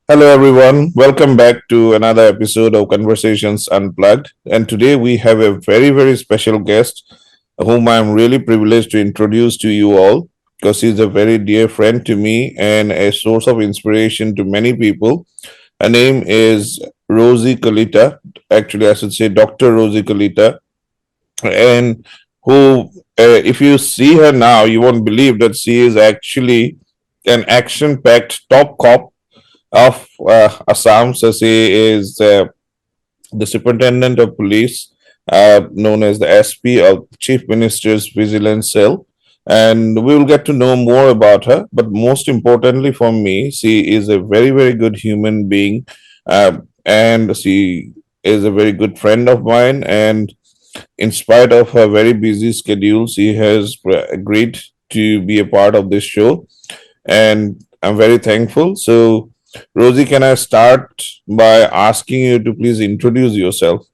Hello, everyone. Welcome back to another episode of Conversations Unplugged. And today we have a very, very special guest whom I'm really privileged to introduce to you all because he's a very dear friend to me and a source of inspiration to many people. Her name is Rosie Kalita. Actually, I should say Dr. Rosie Kalita. And if you see her now, you won't believe that she is actually an action packed top cop of Assam. So she is the Superintendent of Police, known as the SP of Chief Minister's Vigilance Cell. And we will get to know more about her. But most importantly for me, she is a very, very good human being. And she is a very good friend of mine. And in spite of her very busy schedule, she has agreed to be a part of this show. And I'm very thankful. So, Rosie, can I start by asking you to please introduce yourself?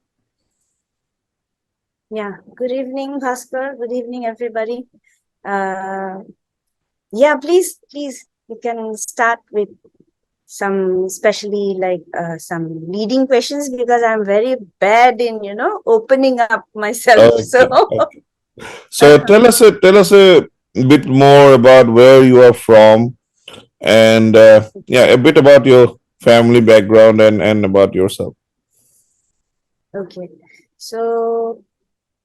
Yeah, good evening, Bhaskar. Good evening, everybody. Uh, yeah, please, you can start with some, especially like some leading questions because I'm very bad in, opening up myself. So, Okay. Okay. So tell us a bit more about where you are from, and yeah, a bit about your family background and about yourself. okay. So,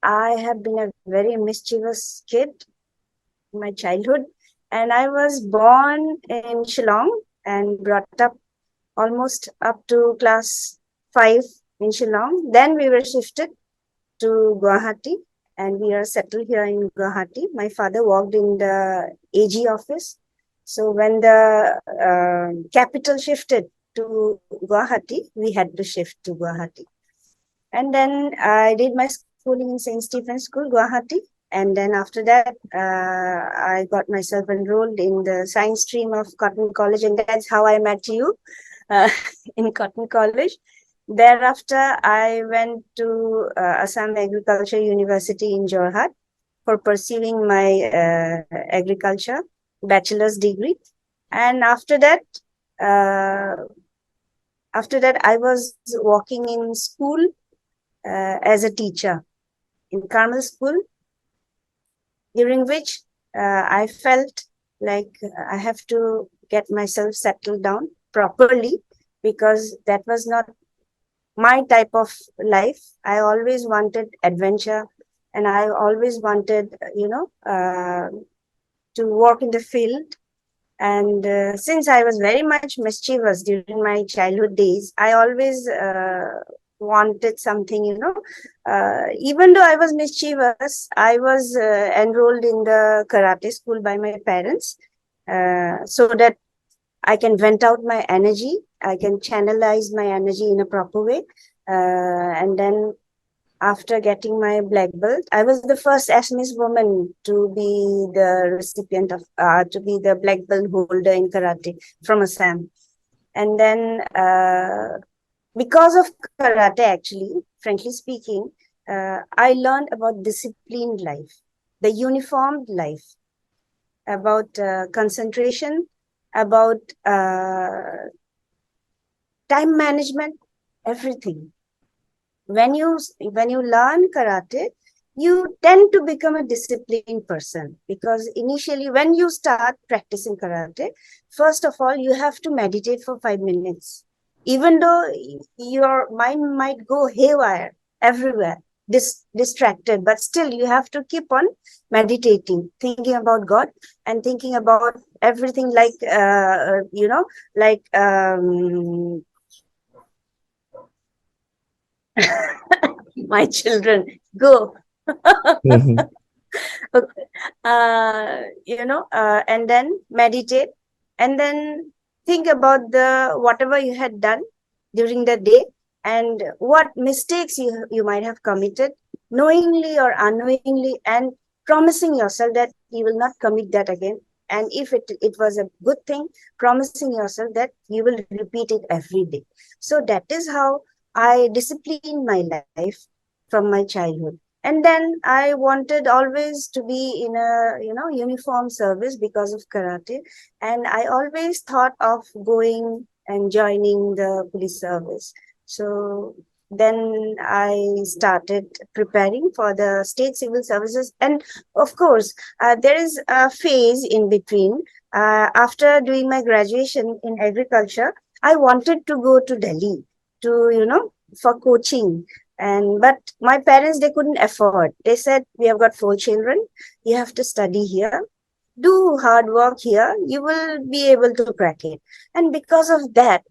I have been a very mischievous kid in my childhood, and I was born in Shillong and brought up almost up to class 5 in Shillong. Then we were shifted to Guwahati and we are settled here in Guwahati. My father worked in the AG office. So when the capital shifted to Guwahati, we had to shift to Guwahati. And then I did my schooling in St. Stephen's School, Guwahati. And then after that, I got myself enrolled in the science stream of Cotton College, and that's how I met you uh, in Cotton College. Thereafter, I went to Assam Agriculture University in Jorhat for pursuing my agriculture bachelor's degree. And uh, after that, I was working in school as a teacher in Carmel School, during which I felt like I have to get myself settled down properly because that was not my type of life. I always wanted adventure and I always wanted, to work in the field. And since I was very much mischievous during my childhood days, I always wanted something, even though I was mischievous, I was enrolled in the karate school by my parents so that I can vent out my energy. I can channelize my energy in a proper way. And then after getting my black belt, I was the first Assamese woman to be the recipient of, to be the black belt holder in karate from Assam. And then because of karate, actually, frankly speaking, I learned about disciplined life, the uniformed life, about concentration, about time management, everything. When you learn karate, you tend to become a disciplined person because initially when you start practicing karate, first of all you have to meditate for 5 minutes, even though your mind might go haywire everywhere, distracted, but still you have to keep on meditating, thinking about God and thinking about everything, like like my children go. Mhm. Okay. And then meditate and then think about the whatever you had done during the day and what mistakes you might have committed knowingly or unknowingly, and promising yourself that you will not commit that again. And if it was a good thing, promising yourself that you will repeat it every day. So that is how I discipline my life from my childhood. And then I wanted always to be in a uniform service because of karate, and I always thought of going and joining the police service. So then I started preparing for the state civil services. And of course, there is a phase in between. After doing my graduation in agriculture, I wanted to go to Delhi to, for coaching. And but my parents, they couldn't afford. They said, we have got 4 children. You have to study here, do hard work here, you will be able to crack it. And because of that,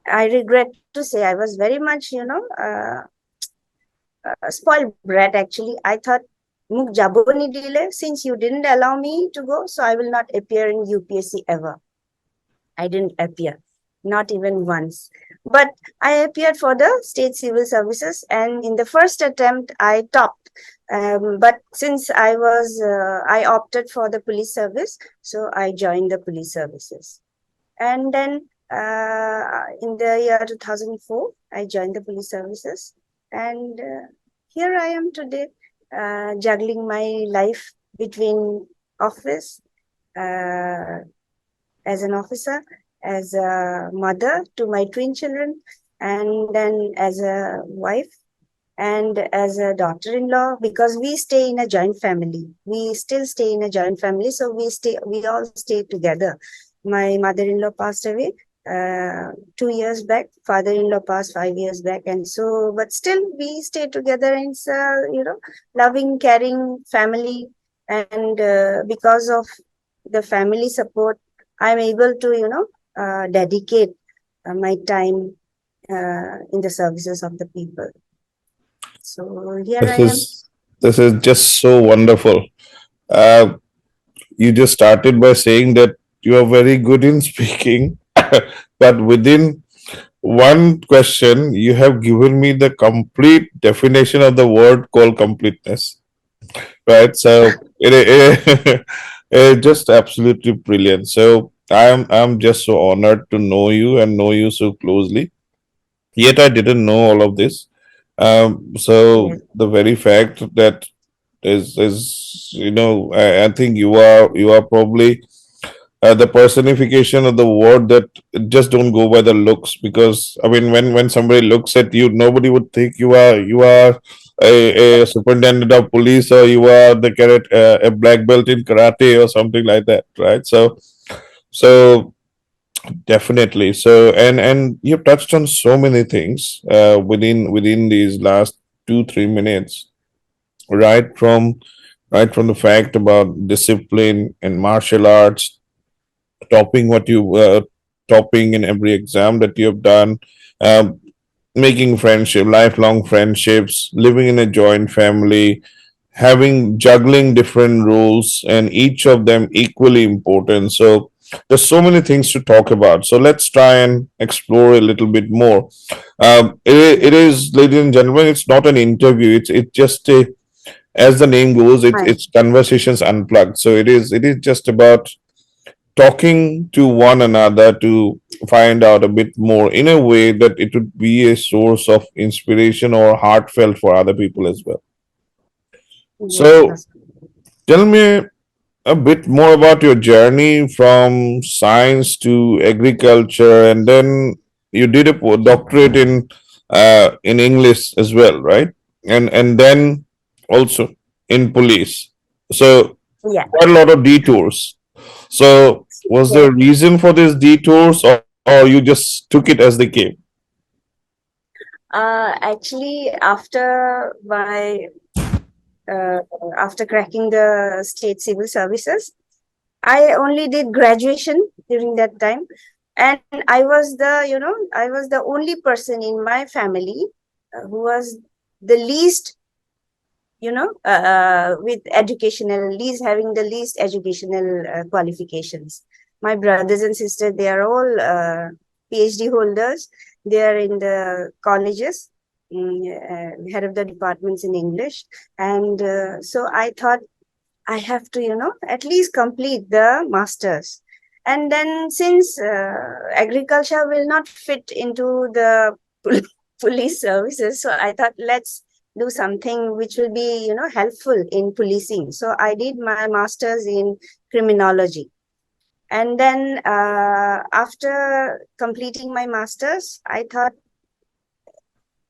I regret to say I was very much, spoiled brat actually. I thought, muk jabo ni dile, since you didn't allow me to go, so I will not appear in UPSC ever. I didn't appear, not even once. But I appeared for the state civil services, and in the first attempt, I topped. But since I opted for the police service, so I joined the police services. And then in the year 2004, I joined the police services. And here I am today, juggling my life between office, uh, as an officer, as a mother to my twin children, and then as a wife and as a daughter-in-law, because we stay in a joint family. We still stay in a joint family, so we all stay together. My mother-in-law passed away 2 years back. Father-in-law passed 5 years back, and so but still we stay together. And it's loving, caring family, and because of the family support, I'm able to dedicate my time in the services of the people. So here I This am. is this is just so wonderful. Uh, you just started by saying that you are very good in speaking, but within one question, you have given me the complete definition of the word called completeness. Right? So it's just absolutely brilliant. So I'm just so honored to know you and know you so closely. Yet I didn't know all of this. So Yes. the very fact that is I think you are probably the personification of the word that just don't go by the looks, because I mean when somebody looks at you, nobody would think you are a superintendent of police, or you are the a black belt in karate or something like that, right? So definitely. So and you've touched on so many things within these last 2-3 minutes, right from the fact about discipline and martial arts, topping in every exam that you have done, um, making friendship, lifelong friendships, living in a joint family, having juggling different roles, and each of them equally important. So there's so many things to talk about. So let's try and explore a little bit more. It is, ladies and gentlemen, it's not an interview. It's just a, as the name goes, Fine. it's Conversations Unplugged. So it is just about talking to one another to find out a bit more in a way that it would be a source of inspiration or heartfelt for other people as well. Yes, So Bhaskar. tell me a bit more about your journey from science to agriculture, and then you did a doctorate in English as well, right? And then also in police. So Yeah. quite a lot of detours. So, was Yes. there a reason for these detours, or you just took it as they came? Actually, uh, after cracking the state civil services, I only did graduation during that time, and I was the only person in my family who was the least, with having the least educational qualifications. My brothers and sisters, they are all PhD holders. They are in the colleges, head of the departments in English. And so I thought I have to, at least complete the masters. And then since agriculture will not fit into the police services, so I thought, let's do something which will be, helpful in policing. So I did my masters in criminology. And then after completing my masters, I thought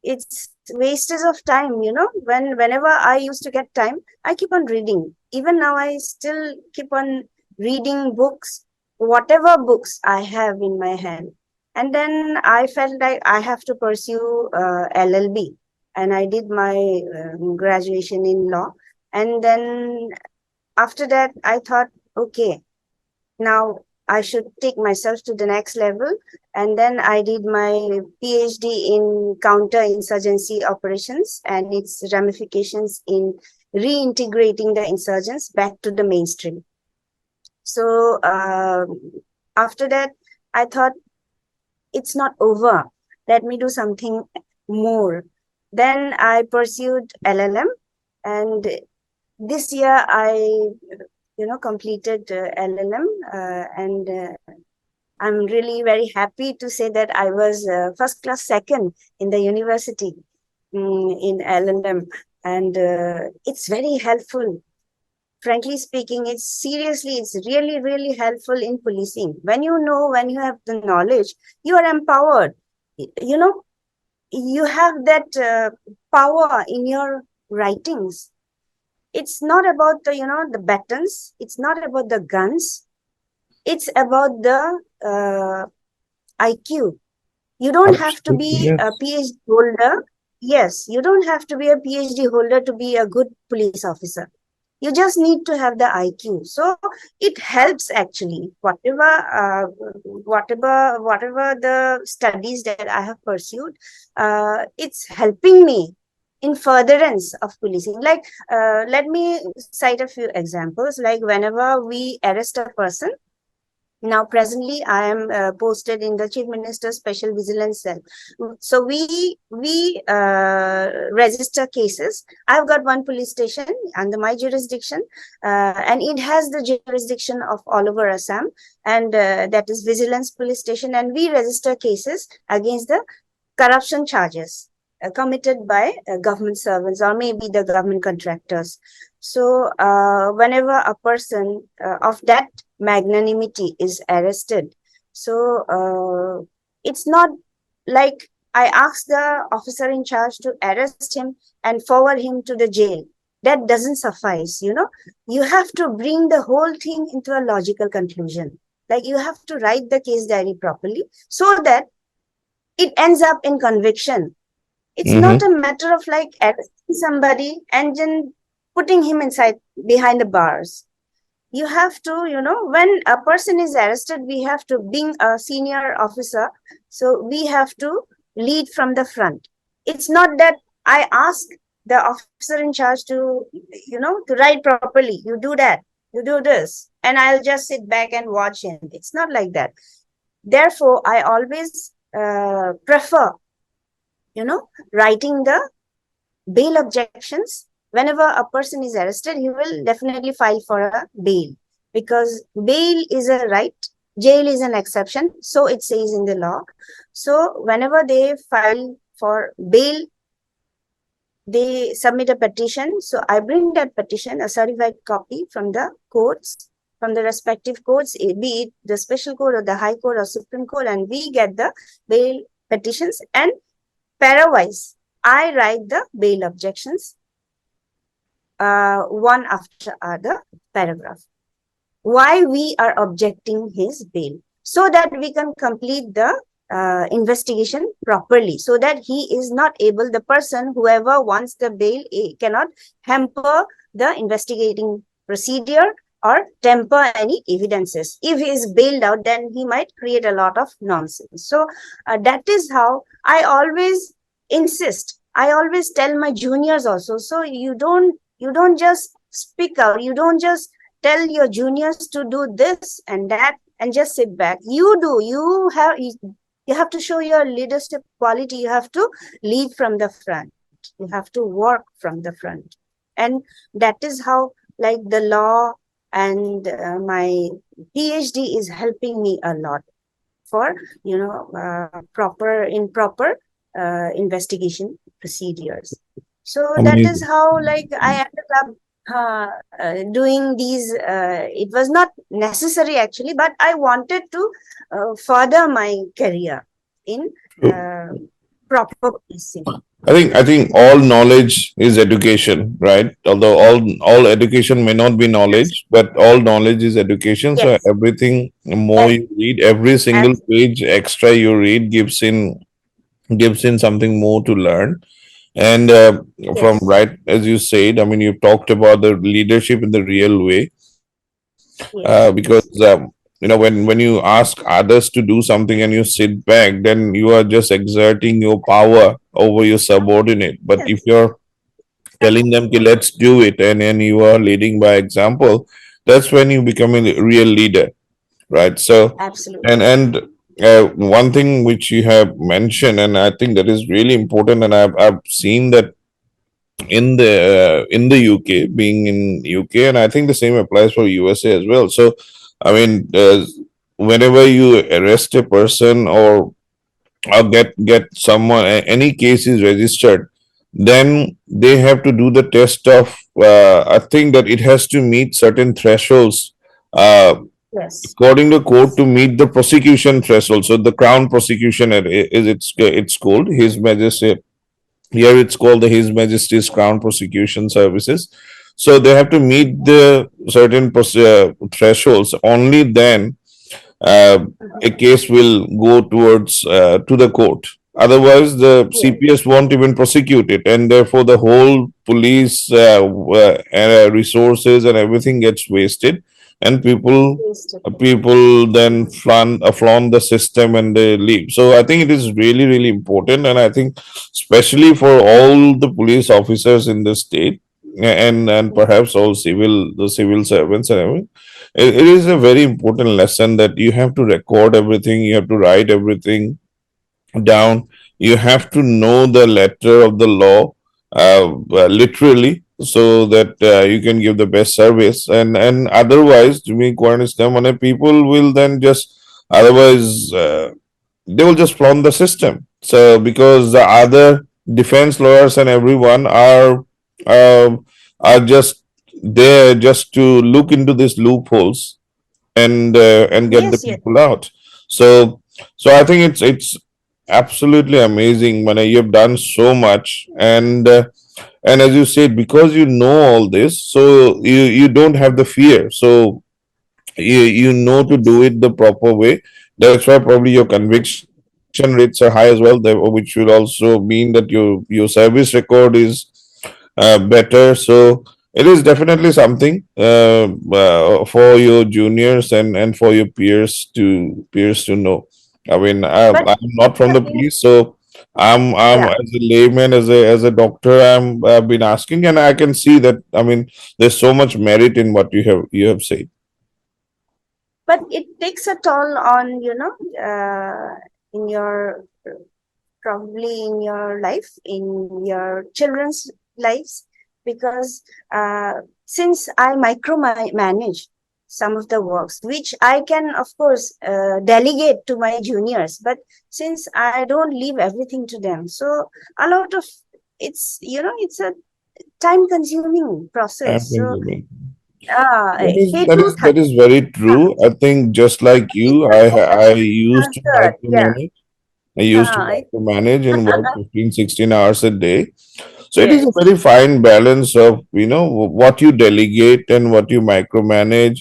it's wastage of time, whenever I used to get time, I keep on reading. Even now I still keep on reading books, whatever books I have in my hand. And then I felt like I have to pursue LLB, and I did my graduation in law. And then after that I thought, okay, now I should take myself to the next level. And then I did my PhD in counterinsurgency operations and its ramifications in reintegrating the insurgents back to the mainstream. So after that, I thought it's not over. Let me do something more. Then I pursued LLM, and this year I completed LLM, and I'm really very happy to say that I was first class second in the university in LLM, and it's very helpful. Frankly speaking, it's really, really helpful in policing. When you have the knowledge, you are empowered. You know, you have that power in your writings. It's not about the batons. It's not about the guns. It's about the IQ. You don't have to Absolutely, be a yes. PhD holder. Yes, you don't have to be a PhD holder to be a good police officer. You just need to have the IQ. So it helps actually. Whatever the studies that I have pursued, it's helping me in furtherance of policing. Like, let me cite a few examples. Like, whenever we arrest a person, now, presently, I am posted in the Chief Minister's Special Vigilance Cell. So we register cases. I've got one police station under my jurisdiction, and it has the jurisdiction of all over Assam, and that is Vigilance Police Station. And we register cases against the corruption charges committed by government servants or maybe the government contractors. So, whenever a person of that magnanimity is arrested, so it's not like I ask the officer in charge to arrest him and forward him to the jail. That doesn't suffice. You have to bring the whole thing into a logical conclusion. Like, you have to write the case diary properly so that it ends up in conviction. It's not Mm-hmm. a matter of like arresting somebody and then putting him inside behind the bars. You have to, when a person is arrested, we have to, being a senior officer, so we have to lead from the front. It's not that I ask the officer in charge to, to write properly. You do that, you do this, and I'll just sit back and watch him. It's not like that. Therefore, I always prefer, writing the bail objections. Whenever a person is arrested, he will definitely file for a bail, because bail is a right, jail is an exception, so it says in the law. So whenever they file for bail, they submit a petition. So I bring that petition, a certified copy, from the courts, from the respective courts, be it the special court or the high court or supreme court, and we get the bail petitions, and pairwise I write the bail objections, one after other paragraph, why we are objecting his bail, so that we can complete the investigation properly, so that he is not able, the person, whoever wants the bail, cannot hamper the investigating procedure or temper any evidences. If he is bailed out, then he might create a lot of nonsense. So that is how I always insist. I always tell my juniors also. So you don't just speak out. You don't just tell your juniors to do this and that and just sit back. You have to show your leadership quality. You have to lead from the front. You have to work from the front. And that is how, like, the law and my PhD is helping me a lot for, proper investigation procedures. So that is Amazing. how, like, I ended up doing these. It was not necessary actually, but I wanted to further my career in uh, proper policing. I think all knowledge is education, right? Although all education may not be Yes, knowledge, but all knowledge is education. So yes, everything more ab- you read, every single absolutely. page extra you read gives in something more to learn. And from Yes, right as you said, I mean, you talked about the leadership in the real way, yes, because when you ask others to do something and you sit back, then you are just exerting your power over your subordinate. But if yes, you're telling them, "Okay, let's do it," and you are leading by example, that's when you become a real leader, right? So, absolutely. and one thing which you have mentioned, and I think that is really important, and I've seen that in the UK, being in UK, and I think the same applies for USA as well. So, I mean, whenever you arrest a person or get someone, any case is registered, then they have to do the test of. I think that it has to meet certain thresholds. Yes, According to court, to meet the prosecution threshold. So the crown prosecution is it's called His Majesty. Here it's called the His Majesty's Crown Prosecution Services. So they have to meet the certain thresholds. Only then uh, a mhm, case will go towards to the court. Otherwise, the yes, CPS won't even prosecute it, and therefore the whole police resources and everything gets wasted, and yes, people then flaunt the system and they leave. So I think it is really really important, and I think especially for all the police officers in the state, and perhaps all civil servants and everything, it is a very important lesson that you have to record everything, you have to write everything down, you have to know the letter of the law, literally, so that you can give the best service. And otherwise, to me, people will then just otherwise they will just flaunt the system. So because the other defense lawyers and everyone um are just there just to look into these loopholes and get the yes, yes. people out. So so I think it's absolutely amazing when you've done so much, and as you said, because you know all this, so you don't have the fear. So you know to do it the proper way. That's why probably your conviction rates are high as well, which will also mean that your service record is better. So it is definitely something for your juniors and for your peers to know. I mean, But I'm not from the police, so I'm yeah, as a layman, as a doctor, I've been asking, and I can see that. I mean, there's so much merit in what you have said. but it takes a toll on in your probably in your life, in your children's lives, because since I micromanage some of the works, which I can, of course, delegate to my juniors, but since I don't leave everything to them, so a lot of it's a time consuming process. So Absolutely. That is K that two is that thirty. is very true. I think just like It's you, a I used to third, yeah. micromanage. I used to It, micromanage and work 15, 16 hours a day. So it is a yes, very fine balance of what you delegate and what you micromanage.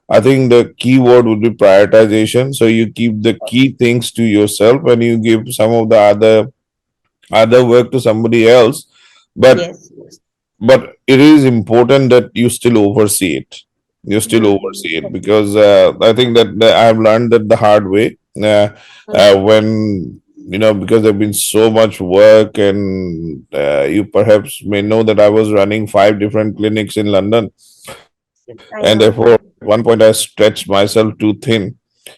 I think the key word would be prioritization. So you keep the key things to yourself and you give some of the other work to somebody else. But yes, yes. but it is important that you still oversee it. You still Hmm. oversee it because I think that I've learned that the hard way. When because there've been so much work, and you perhaps may know that I was running 5 different clinics in London, I and know. therefore at one point I stretched myself too thin,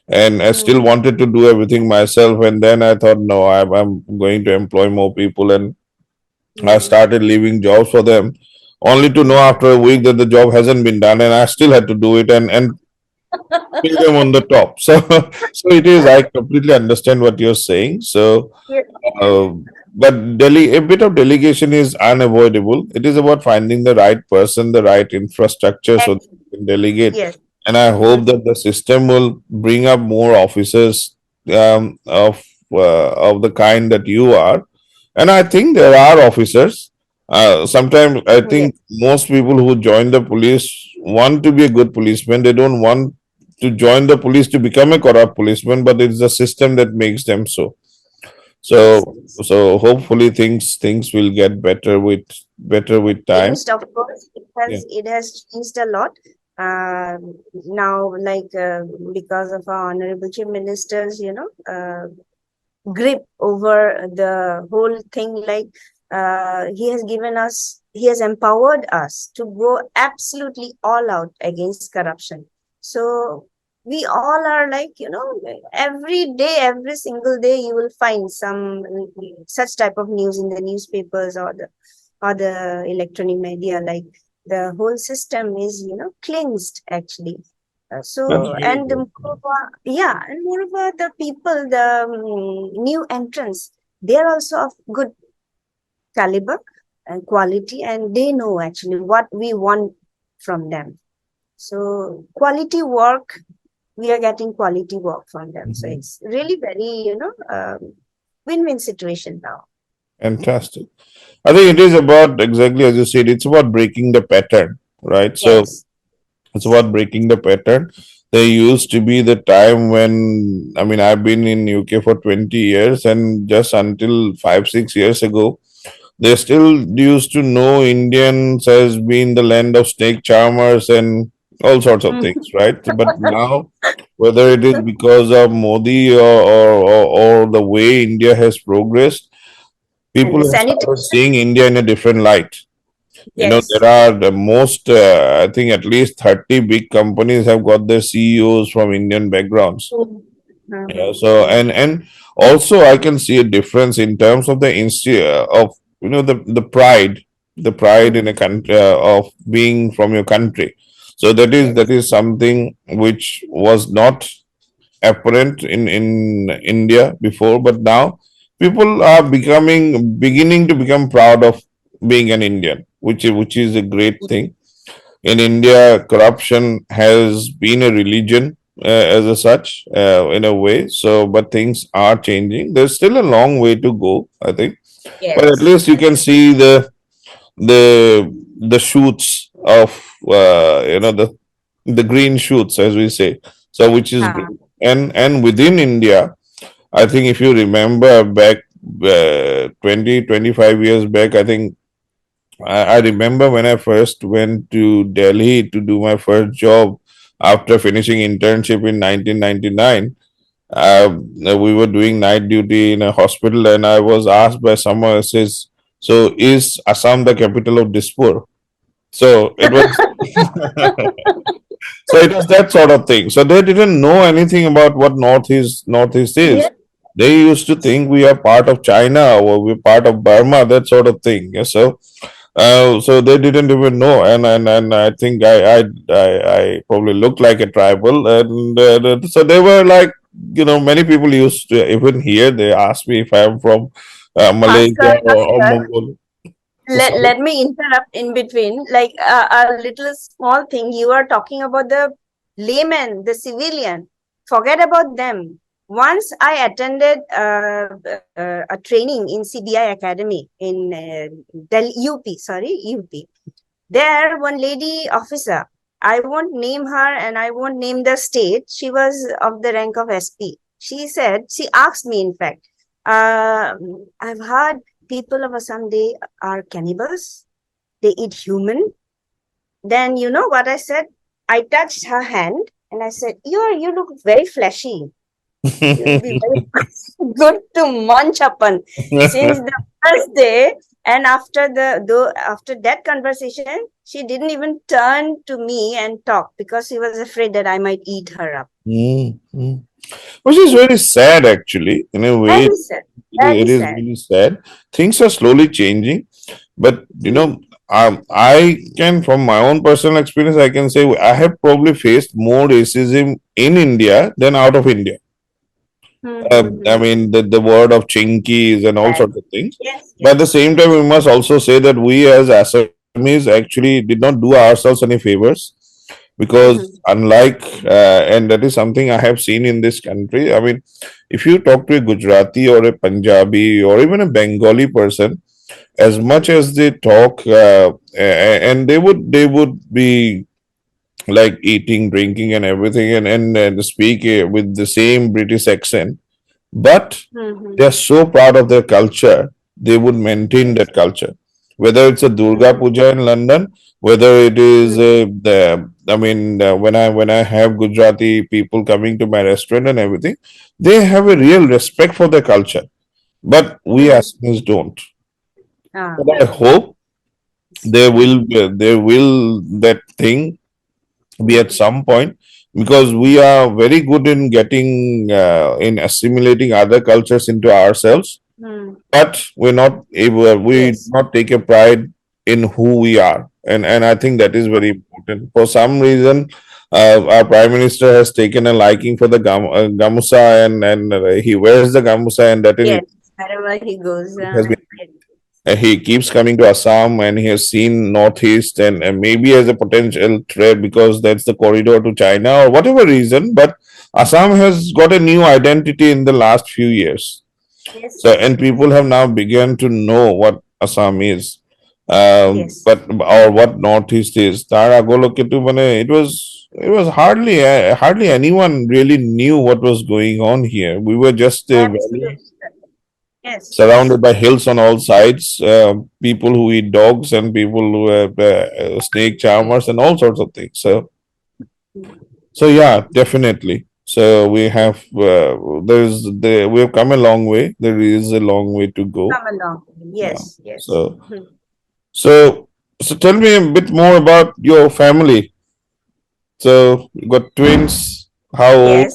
and I still Mm, wanted to do everything myself. And then I thought, no, I'm going to employ more people, and I mm, started leaving jobs for them, only to know mm. after a week that the job hasn't been done, and I still had to do it and pay them on the top. So, so it is. I completely understand what you're saying. So, Yeah, uh, but a bit of delegation is unavoidable. It is about finding the right person, the right infrastructure, so that Ex- you can delegate. yes. And I hope Mhm. that the system will bring up more officers of the kind that you are. And I think there are officers. Sometimes I Yes. think most people who join the police want to be a good policeman. They don't want to join the police to become a corrupt policeman, but it's the system that makes them so. Yes. So Yes. hopefully things will get better with time. Changed, of course. Yeah. It has changed a lot. Now, like because of our honorable chief ministers, grip over the whole thing, like he has empowered us to go absolutely all out against corruption. So we all are like, every day, every single day you will find some such type of news in the newspapers or the electronic media, like the whole system is cleansed actually. That's So, very and good. moreover, yeah, and moreover, the people, the new entrants, they are also of good caliber and quality, and they know actually what we want from them. So, quality work, we are getting quality work from them. So, Mhm. it's really very, win-win situation now. Fantastic. I think it is about exactly as you said. It's about breaking the pattern, right? So Yes. it's about breaking the pattern. There used to be the time when, I mean, I've been in UK for 20 years, and just until 5 6 years ago, they still used to know Indians as being the land of snake charmers and all sorts of things, right? But now, whether it is because of Modi or the way India has progressed, And people the have started sanitation, seeing India in a different light. There yes. are the most, I think at least 30 big companies have got their CEOs from Indian backgrounds. Yeah, so Yes. and also I can see a difference in terms of the of the pride in a country of being from your country. So that Yes. is something which was not apparent in India before, but now people are beginning to become proud of being an Indian, which is a great thing. In India, corruption has been a religion as a such, in a way. So, but things are changing. There's still a long way to go, I think. But at Yes. least you can see the shoots of the green shoots, as we say. So, which is great. Ah, And within India, I think if you remember back 20 25 years back, I think I remember when I first went to Delhi to do my first job after finishing internship in 1999. We were doing night duty in a hospital, and I was asked by someone, says, "So is Assam the capital of Dispur?" So it was so it was that sort of thing. So they didn't know anything about what Northeast is. yes. They used to think we are part of China or we're part of Burma, that sort of thing. Yeah, so they didn't even know, and I think I probably looked like a tribal, and so they were like, many people used to, even here they ask me if I am from Malaysia or Bhaskar, Mongol. Sorry. let me interrupt in between. Like a little small thing. You are talking about the layman, the civilian. Forget about them. Once I attended a training in CBI Academy in Delhi, UP, sorry, UP. There, one lady officer, I won't name her and I won't name the state. She was of the rank of SP. She asked me, in fact, I've heard people of Assam, they are cannibals, they eat human. Then you know what I said? I touched her hand and I said, you look very fleshy. You'll be very good to munch upon. Since the first day, and after that conversation, she didn't even turn to me and talk because she was afraid that I might eat her up. Mm, mm. Which is very sad, actually. In a way, Very sad. Very it is sad. really sad. Things are slowly changing, but I can, from my own personal experience, I can say I have probably faced more racism in India than out of India. I mean, the word of chinkies and all Right. sorts of things. Yes, But at the yes. same time, we must also say that we as Assamese actually did not do ourselves any favors, because Mm-hmm. unlike, and that is something I have seen in this country. I mean, if you talk to a Gujarati or a Punjabi or even a Bengali person, as much as they talk, and they would be like eating, drinking, and everything, and speak with the same British accent, but Mm-hmm. they are so proud of their culture, they would maintain Yes. that culture. Whether it's a Durga Mm-hmm. Puja in London, whether it is the, I mean, when I have Gujarati people coming to my restaurant and everything, they have a real respect for their culture. But we Mm-hmm. Assamese don't. Ah, But I hope there will mm-hmm. there will that thing be at Mm-hmm. some point, because we are very good in getting in assimilating other cultures into ourselves, Mm. but we're not able, we do Yes. not take a pride in who we are, and I think that is very important. For some reason, our prime minister has taken a liking for the gamusa, and he wears the gamusa, and that is, Yes. Wherever he goes, it has been, it, he keeps coming to Assam, and he has seen Northeast, and maybe as a potential threat because that's the corridor to China or whatever reason. But Assam has got a new identity in the last few years. yes, So, yes, and yes, people have now begun to know what Assam is, yes. but or what Northeast is. তার আগলৈকে তো মানে it was hardly anyone really knew what was going on here. We were just a valley Absolutely. Yes, yes. surrounded by hills on all sides, people who eat dogs and people who have snake charmers and all sorts of things. So yeah, definitely. So we have come a long way. There is a long way to go. Come along. Yeah. Yes, yes. So so so tell me a bit more about your family. So you got twins. How old? Yes,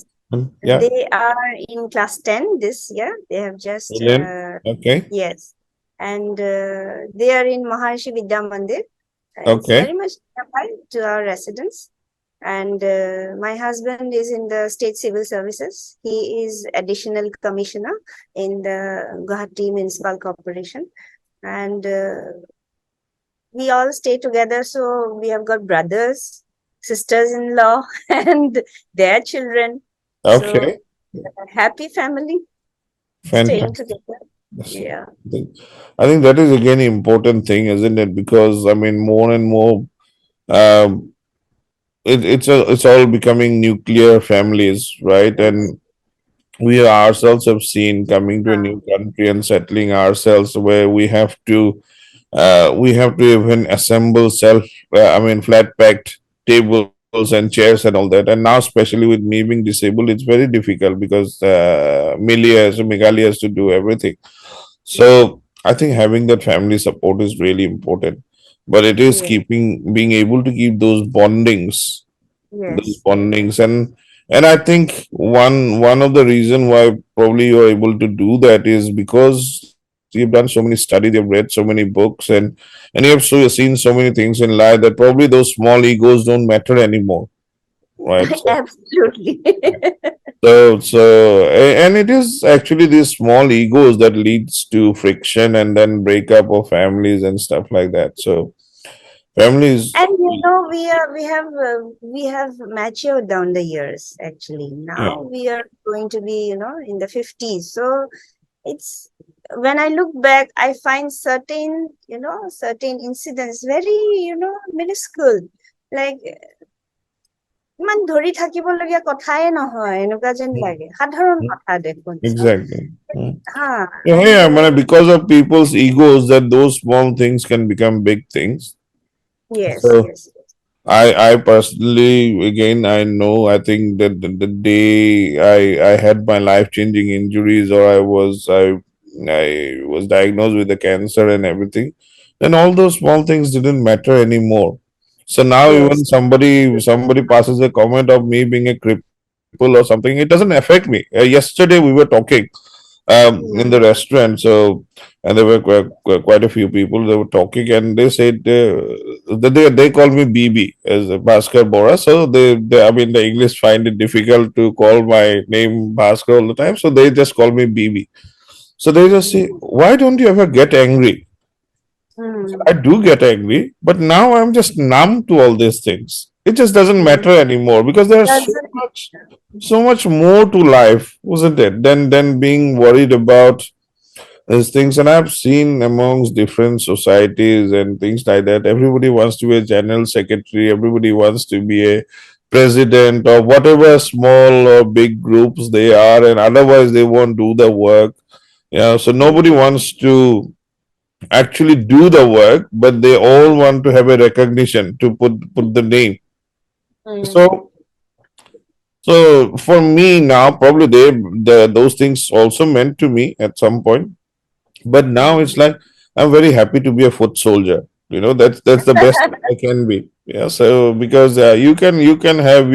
Yeah, they are in class 10 this year. They have just, brilliant. Okay, yes. And they are in Maharshi Vidya Mandir. It's okay, very much nearby to our residence. And my husband is in the state civil services. He is additional commissioner in the Guwahati Municipal Corporation. And we all stay together. So we have got brothers, sisters-in-law, and their children. So okay. a happy family staying Fantastic. together. Yes. Yeah. I think that is again an important thing, isn't it? Because I mean, more and more, um, it's all becoming nuclear families, right? Yes. And we ourselves have seen coming to a Uh, new country and settling ourselves, where we have to even assemble flat packed tables and chairs and all that. And now, especially with me being disabled, it's very difficult because Megali has to do everything. So I think having that family support is really important. But it is yes. being able to keep those Yes. bondings, and I think one of the reason why probably you're able to do that is because you've done so many studies, you've read so many books, and you have seen so many things in life that probably those small egos don't matter anymore, right? Absolutely. And it is actually these small egos that leads to friction and then breakup of families and stuff like that. So families, And we have matured down the years. Actually, yeah, now we are going to be in the 50s. So it's when I look back, I find certain incidents very minuscule. Like ইমান ধৰি থাকিবলগীয়া কথাই নহয় এনেকুৱা যেন লাগে সাধাৰণ কথা দেখোন চব exactly. Ha Yeah, and yeah, I mean, because of people's egos, that those small things can become big things. yes, So yes, yes. I personally, again, I know, I think that the day I had my life changing injuries, or I was diagnosed with the cancer and everything, then all those small things didn't matter anymore. So now even Yes. somebody passes a comment of me being a cripple or something, it doesn't affect me. Yesterday we were talking. in the restaurant. So, and there were quite a few people. They were talking, and they said they call me BB as Bhaskar Bora. So they, I mean, the English find it difficult to call my name Bhaskar all the time. So they just call me BB. So they just say, why don't you ever get angry? I Mm. do get angry, but now I'm just numb to all these things. It just doesn't Mm. matter anymore because there's Doesn't. so much more to life, wasn't it? Than being worried about these things. And I've seen amongst different societies and things like that, everybody wants to be a general secretary, everybody wants to be a president or whatever small or big groups they are, and otherwise they won't do the work. Yeah, so nobody Mm. wants to actually do the work, but they all want to have a recognition to put the name. Mm. So so for me now, probably those things also meant to me at some point, but now it's Mm. like I'm very happy to be a foot soldier. That's the best I can be. Yeah. So because you can have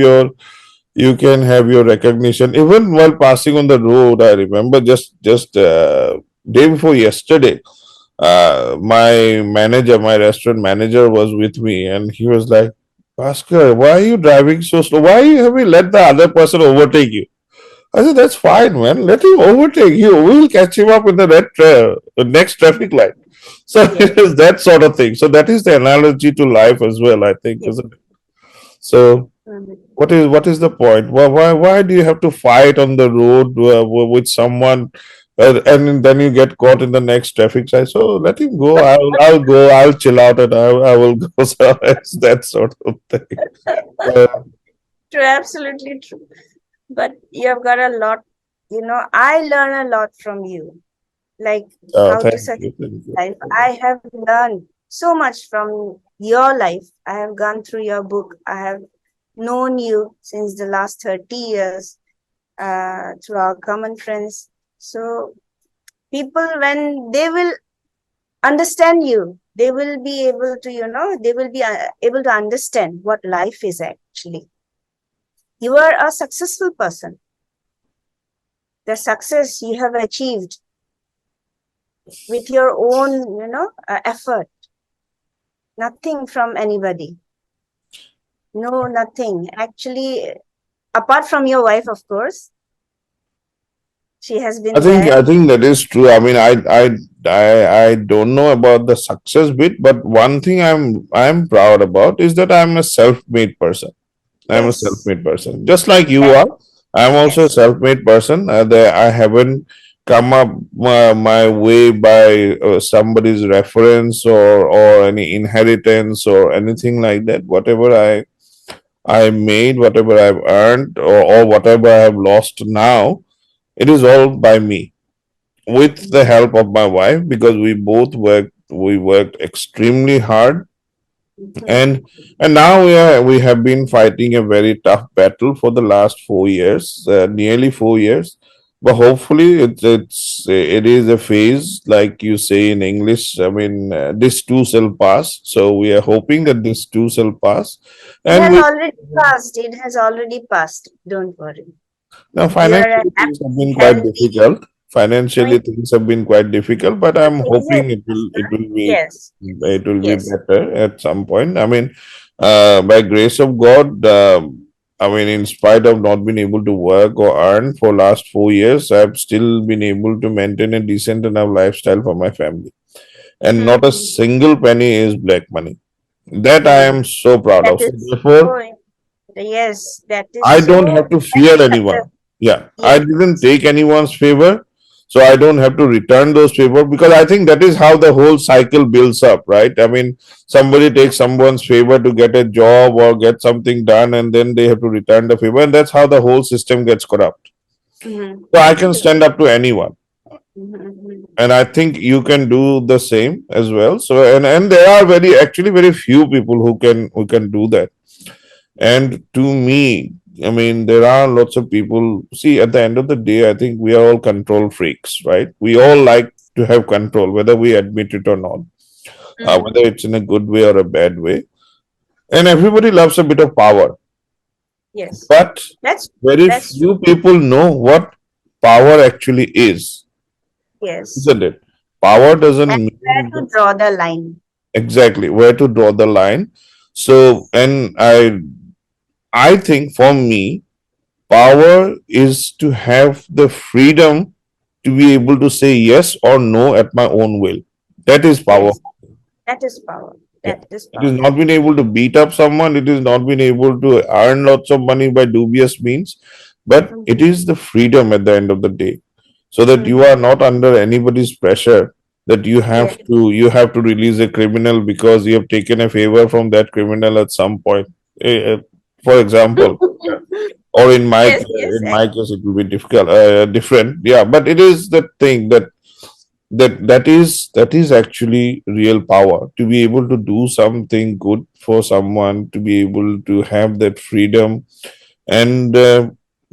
your recognition even while passing on the road. I remember just day before yesterday, my restaurant manager was with me, and he was like, Bhaskar, why are you driving so slow? Why have you let the other person overtake you? I said, that's fine, man. Let him overtake you. We will catch him up in the next traffic light. So it Yes. is that sort of thing. So that is the analogy to life as well, I think, Yes. isn't it? So Mm. what is the point? Why do you have to fight on the road with someone, and then you get caught in the next traffic light? So let him go. I'll go. I'll chill out, and I will go. So it's that sort of thing. So, True, absolutely true. But you have got a lot, I learn a lot from you, like how to thank succeed you, thank you. in life. I have learned so much from your life. I have gone through your book. I have known you since the last 30 years through our common friends. So people, when they will understand you, they will be able to, they will be able to understand what life is actually. You are a successful person. The success you have achieved with your own, effort, nothing from anybody. No, nothing. Actually, apart from your wife, of course, she has I been think there. I think that is true. I mean, I don't know about the success bit, but one thing I'm proud about is that I'm a self-made person. I'm a Yes, self-made person, just like you that, are. I'm also a yes. self-made person. I haven't come up my way by somebody's reference or any inheritance or anything like that. Whatever I made, whatever I've earned, or whatever I have lost now, it is all by me with the Mhm. help of my wife because we worked extremely hard, Mhm. and now we have been fighting a very tough battle for the last 4 years, nearly 4 years. But hopefully it is a phase, like you say in English. I mean, this too shall pass. So we are hoping that this too shall pass, It and has we already passed. It has already passed. Don't worry. now, You are a financially, things have happy, been quite healthy. difficult. No, Financially, things have been quite difficult, but the I'm things hoping are yes, it will be yes. better at some point. I mean, by grace of God, I mean, in spite of not being able to work or earn for last 4 years, I've still been able to maintain a decent enough lifestyle for my family, and not a Mm-hmm. single penny is black money. That I Mm. am so proud That of. So is therefore, so, yes, that is I don't so have to very fear anyone. Yeah, I yes. didn't take anyone's favor, so I don't have to return those favor because I think that is how the whole cycle builds up, right? I mean, somebody takes someone's favor to get a job or get something done, and then they have to return the favor, and that's how the whole system gets corrupt. Mm-hmm. So I can stand Absolutely. up to anyone, Mm-hmm. and I think you can do the same as well. So, and there are very few people who can do that. And to me, I mean, there are lots of people. See, at the end of the day, I think we are all control freaks, right? We all like to have control, whether we admit it or not, Mm. whether it's in a good way or a bad way. And everybody loves a bit of power, Yes. but That's very that's true. few people know what power actually is. Yes. isn't it? Power doesn't And where mean to draw the line. exactly where to draw the line. So, and I think for me, power is to have the freedom to be able to say yes or no at my own will. That is power. Yes. That is power. Yeah. That is It is power. not being able to beat up someone. It is not being able to earn lots of money by dubious means, but it Mm-hmm. is the freedom at the end of the day, so that you are Mm-hmm. not under anybody's pressure. That Yes. you have to release a criminal because you have taken a favor from that criminal at some point. For example, or Yes, yes. in my case, it will be difficult, different. Yeah, but it is the thing that that is actually real power, to be able to do something good for someone, to be able to have that freedom. And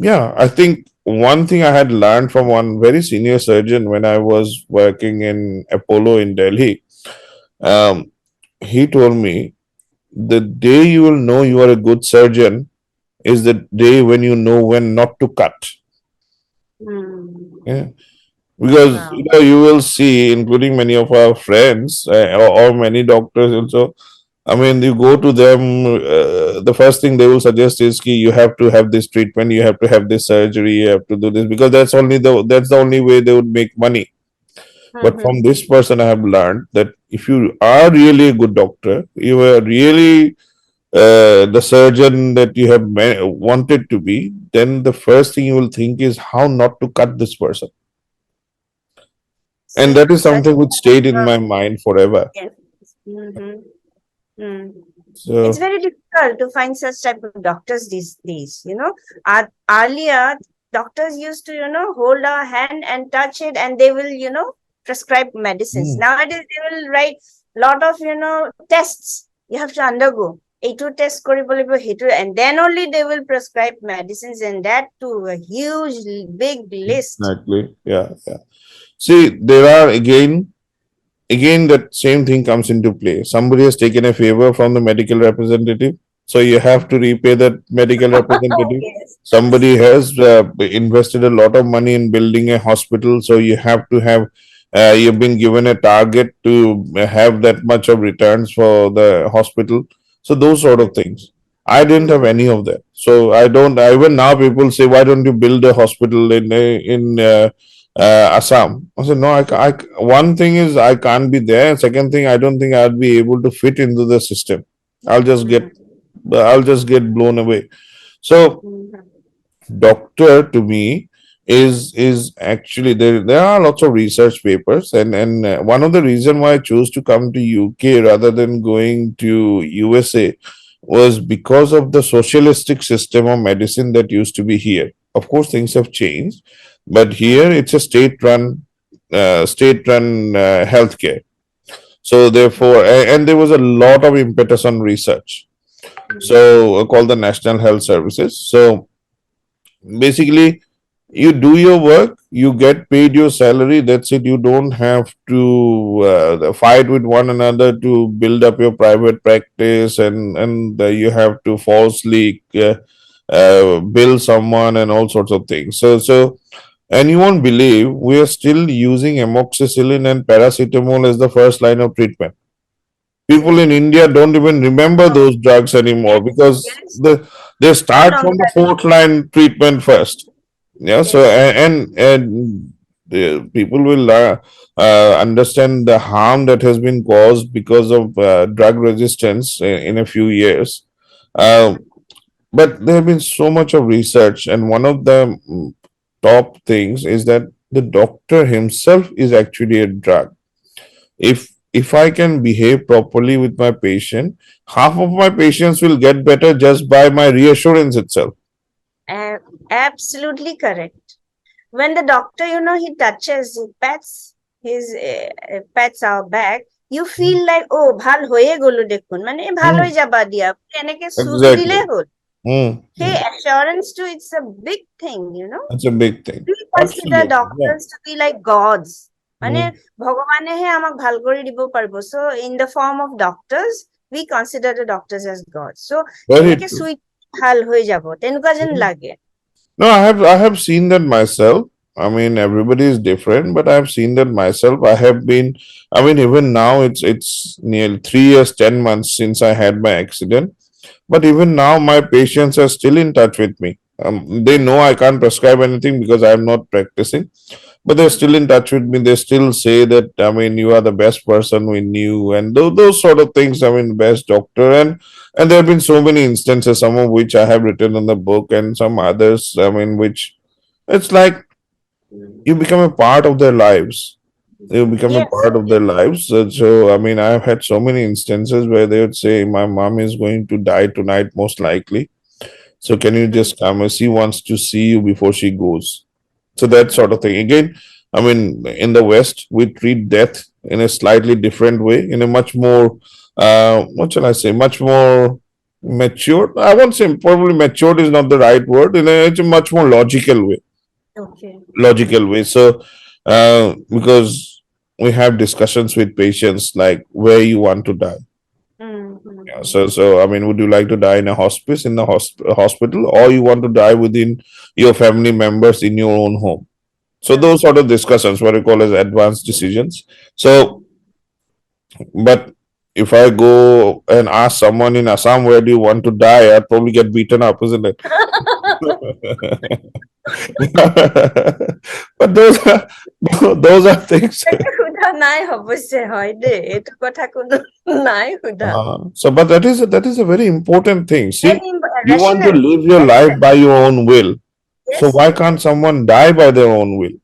yeah, I think one thing I had learned from one very senior surgeon when I was working in Apollo in Delhi. um, he told me the day you will know you are a good surgeon is the day when you know when not to cut. Mm. Yeah, because Wow. you will see, including many of our friends, or many doctors also. I mean, you go to them, the first thing they will suggest is ki you have to have this treatment, you have to have this surgery, you have to do this, because that's the only way they would make money. But Mm-hmm. from this person, I have learned that if you are really a good doctor, you are really the surgeon that you have wanted to be, then the first thing you will think is how not to cut this person. And See, that is such something which stayed in a my mind forever. yes. Mm-hmm. Mm. It's So, very difficult to find such type of doctors these days. Earlier doctors used to, hold our hand and touch it, and they will, prescribe medicines. mm, Nowadays, they will write lot of, tests you have to undergo. এইটো test কৰিব লাগিব, সেইটো, and then only they will prescribe medicines, and that to a huge, big list. exactly. Yeah, yeah. See, there are again that same thing comes into play. Somebody has taken a favor from the medical representative, so you have to repay that medical representative. Yes. Somebody has invested a lot of money in building a hospital, so you have to have you've been given a target to have that much of returns for the hospital. So those sort of things. I didn't have Mhm. any of that. So I don't. Even now, people say, "Why don't you build a hospital in Assam?" I said, "No. One thing is I can't be there. Second thing, I don't think I'd be able to fit into the system. I'll just get Mhm. I'll just get blown away." So Mhm. doctor to me is actually, there are lots of research papers, and one of the reason why I chose to come to UK rather than going to USA was because of the socialistic system of medicine that used to be here. Of course things have changed, but here it's a state run healthcare. So therefore, and there was a lot of impetus on research, so called the National Health Services. So basically, you do your work, you get paid your salary, that's it. You don't have to fight with one another to build up your private practice, and you have to falsely bill someone and all sorts of things. And you won't believe, we are still using amoxicillin and paracetamol as the first line of treatment. People in India don't even remember Oh, those drugs anymore, yes, because yes. they No start from longer. the fourth line treatment first. Yeah, so Yes. and the people will understand the harm that has been caused because of drug resistance in a few years. Uh, but there have been so much of research, and one of the top things is that the doctor himself is actually a drug. If I can behave properly with my patient, half of my patients will get better just by my reassurance itself. Uh, Absolutely correct. When the doctor, he touches, he pats our back, you feel like, oh, ভাল হয়ে গেল দেখুন, মানে ভাল Mm, হয়ে যাবা দিয়া, এনেকে চুচ দিলে exactly. হ'ল। Hey, Mm. assurance too, it's a big thing. That's a big thing. We consider Absolutely. Yeah. doctors to be like gods, মানে Mm. ভগৱানেহে আমাক ভাল কৰি দিব পাৰিব। So in the form of doctors, we consider the doctors as gods. So Very এনেকে true. চুই ভাল হৈ যাব তেনেকুৱা যেন Mm. লাগে। No, I have seen that myself. I mean, everybody is different, but I've seen that myself. I have been, I mean, even now it's nearly 3 years, 10 months since I had my accident. But even now, my patients are still in touch with me. They know I can't prescribe anything because I'm not practicing, but they're still in touch with me. They still say that, I mean, you are the best person we knew, and those sort of things. I mean, best doctor, and there have been so many instances, some of which I have written in the book, and some others. I mean, which it's like you become a part of their lives. You become a Yes, part of their lives. So, I mean, I've had so many instances where they would say, "My mom is going to die tonight, most likely. So, can you just come? She wants to see you before she goes." So that sort of thing. Again, I mean, in the West, we treat death in a slightly different way, in a much more, what shall I say, much more mature. I won't say probably matured is not the right word. It's a much more logical way. okay. Logical way. So, because we have discussions with patients like where you want to die. Yeah, Mm-hmm. so I mean, would you like to die in a hospice in the hospital, or you want to die within your family members in your own home? So those Okay. sort of discussions, what we call as advanced decisions. So, but if I go and ask someone in Assam, where do you want to die? I'd probably get beaten up, isn't it? But those are things. এইটো সোধা নাই অৱশ্যে হয় দেই এইটো কথা কোনো নাই সোধা So, but that is a very important thing. See, very you want to rational live your life rational by your own will. So yes why can't someone die by their own will?